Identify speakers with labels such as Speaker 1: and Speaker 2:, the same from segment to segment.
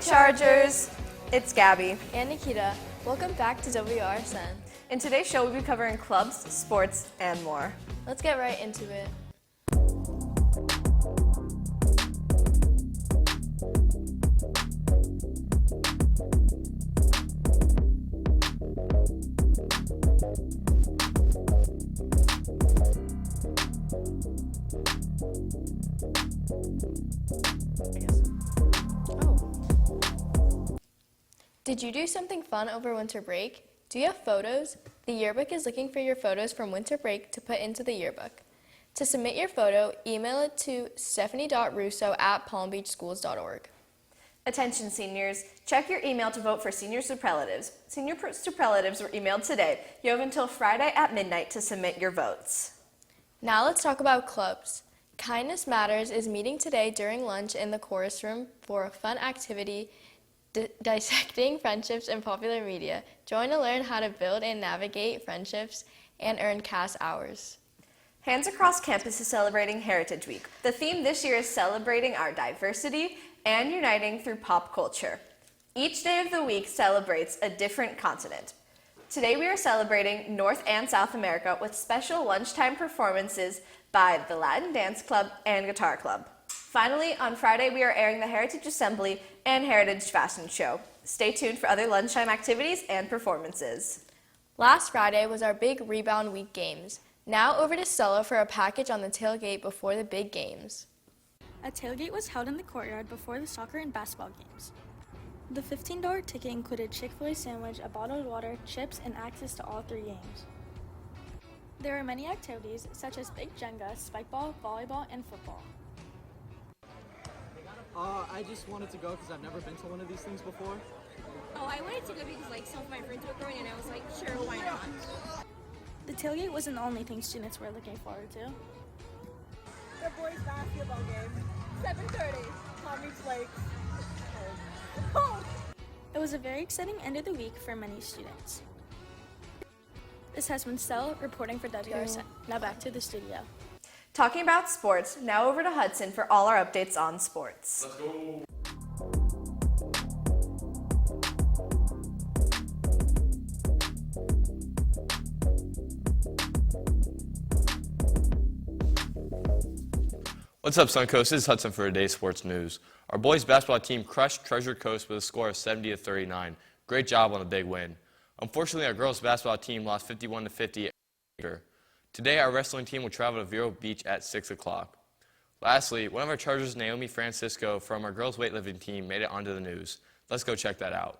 Speaker 1: Chargers! It's Gabby.
Speaker 2: And Nikita. Welcome back to Wrsn.
Speaker 1: In today's show, we'll be covering clubs, sports, and more.
Speaker 2: Let's get right into it. Did you do something fun over winter break? Do you have photos? The yearbook is looking for your photos from winter break to put into the yearbook. To submit your photo, email it to stephanie.russo@palmbeachschools.org.
Speaker 1: Attention seniors, check your email to vote for senior superlatives. Senior superlatives were emailed today. You have until Friday at midnight to submit your votes.
Speaker 2: Now let's talk about clubs. Kindness Matters is meeting today during lunch in the chorus room for a fun activity dissecting friendships in popular media. Join to learn how to build and navigate friendships and earn CAS hours.
Speaker 1: Hands Across Campus is celebrating Heritage Week. The theme this year is celebrating our diversity and uniting through pop culture. Each day of the week celebrates a different continent. Today we are celebrating North and South America with special lunchtime performances by the Latin Dance Club and Guitar Club. Finally, on Friday, we are airing the Heritage Assembly and Heritage Fashion Show. Stay tuned for other lunchtime activities and performances.
Speaker 2: Last Friday was our big Rebound Week games. Now over to Stella for a package on the tailgate before the big games.
Speaker 3: A tailgate was held in the courtyard before the soccer and basketball games. The $15 ticket included Chick-fil-A sandwich, a bottle of water, chips, and access to all 3 games. There were many activities such as big Jenga, spikeball, volleyball, and football.
Speaker 4: I just wanted to go because I've never been to one of these things before.
Speaker 5: Oh, I wanted to go because some of my friends were going and I was like, sure, why not?
Speaker 3: The tailgate wasn't the only thing students were looking forward to.
Speaker 6: The boys basketball game, 7:30, Palm Beach Lakes.
Speaker 3: It was a very exciting end of the week for many students. This has been Stella reporting for Wrsn. Now back to the studio.
Speaker 1: Talking about sports, now over to Hudson for all our updates on sports.
Speaker 7: Let's go. What's up, Suncoast? This is Hudson for today's sports news. Our boys basketball team crushed Treasure Coast with a score of 70-39. Great job on a big win. Unfortunately, our girls basketball team lost 51-50. Today, our wrestling team will travel to Vero Beach at 6 o'clock. Lastly, one of our Chargers, Naomi Francisco, from our girls weightlifting team, made it onto the news. Let's go check that out.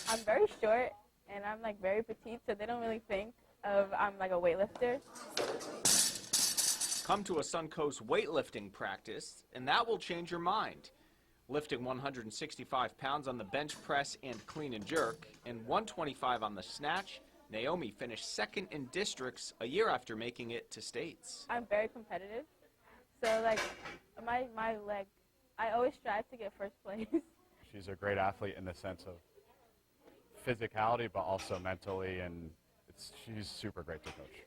Speaker 8: I'm very short, and I'm very petite, so they don't really think I'm a weightlifter.
Speaker 9: Come to a Suncoast weightlifting practice, and that will change your mind. Lifting 165 pounds on the bench press and clean and jerk, and 125 on the snatch, Naomi finished second in districts a year after making it to states.
Speaker 8: I'm very competitive, so my leg, I always strive to get first place.
Speaker 10: She's a great athlete in the sense of physicality, but also mentally, and she's super great to coach.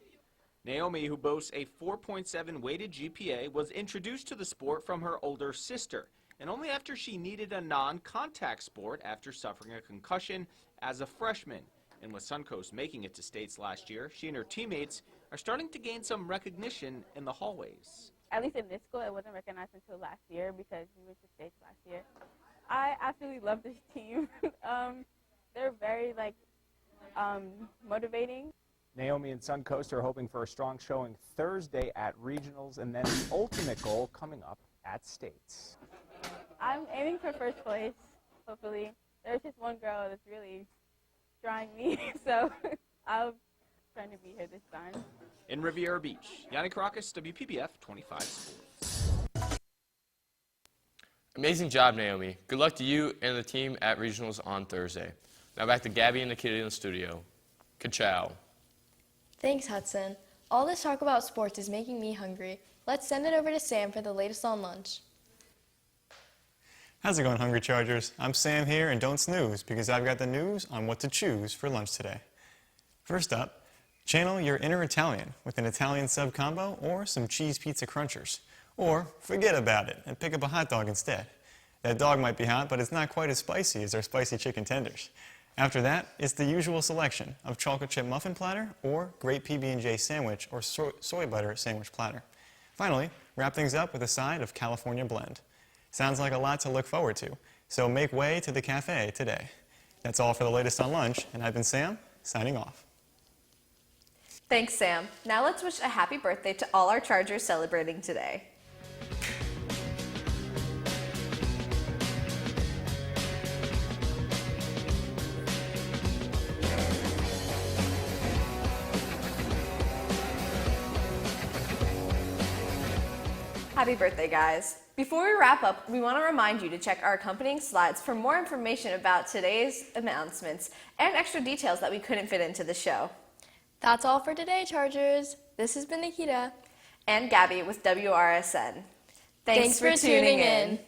Speaker 9: Naomi, who boasts a 4.7 weighted GPA, was introduced to the sport from her older sister, and only after she needed a non-contact sport after suffering a concussion as a freshman. And with Suncoast making it to states last year, she and her teammates are starting to gain some recognition in the hallways.
Speaker 8: At least in this school, it wasn't recognized until last year because we went to states last year. I absolutely love this team. They're very motivating.
Speaker 11: Naomi and Suncoast are hoping for a strong showing Thursday at regionals, and then the ultimate goal coming up at states.
Speaker 8: I'm aiming for first place, hopefully. There's just one girl that's really drawing me, so I'm trying to be here this time.
Speaker 9: In Riviera Beach, Yanni Caracas, WPBF 25 Sports.
Speaker 7: Amazing job, Naomi. Good luck to you and the team at regionals on Thursday. Now back to Gabby and Nikita in the studio. Ka-chow.
Speaker 2: Thanks, Hudson. All this talk about sports is making me hungry. Let's send it over to Sam for the latest on lunch.
Speaker 12: How's it going, Hungry Chargers? I'm Sam here, and don't snooze, because I've got the news on what to choose for lunch today. First up, channel your inner Italian with an Italian sub combo or some cheese pizza crunchers. Or forget about it and pick up a hot dog instead. That dog might be hot, but it's not quite as spicy as our spicy chicken tenders. After that, it's the usual selection of chocolate chip muffin platter or great PB&J sandwich or soy butter sandwich platter. Finally, wrap things up with a side of California blend. Sounds like a lot to look forward to, so make way to the cafe today. That's all for the latest on lunch, and I've been Sam, signing off.
Speaker 1: Thanks, Sam. Now let's wish a happy birthday to all our Chargers celebrating today. Happy birthday, guys. Before we wrap up, we want to remind you to check our accompanying slides for more information about today's announcements and extra details that we couldn't fit into the show.
Speaker 2: That's all for today, Chargers. This has been Nikita
Speaker 1: and Gabby with WRSN. Thanks
Speaker 2: for tuning in.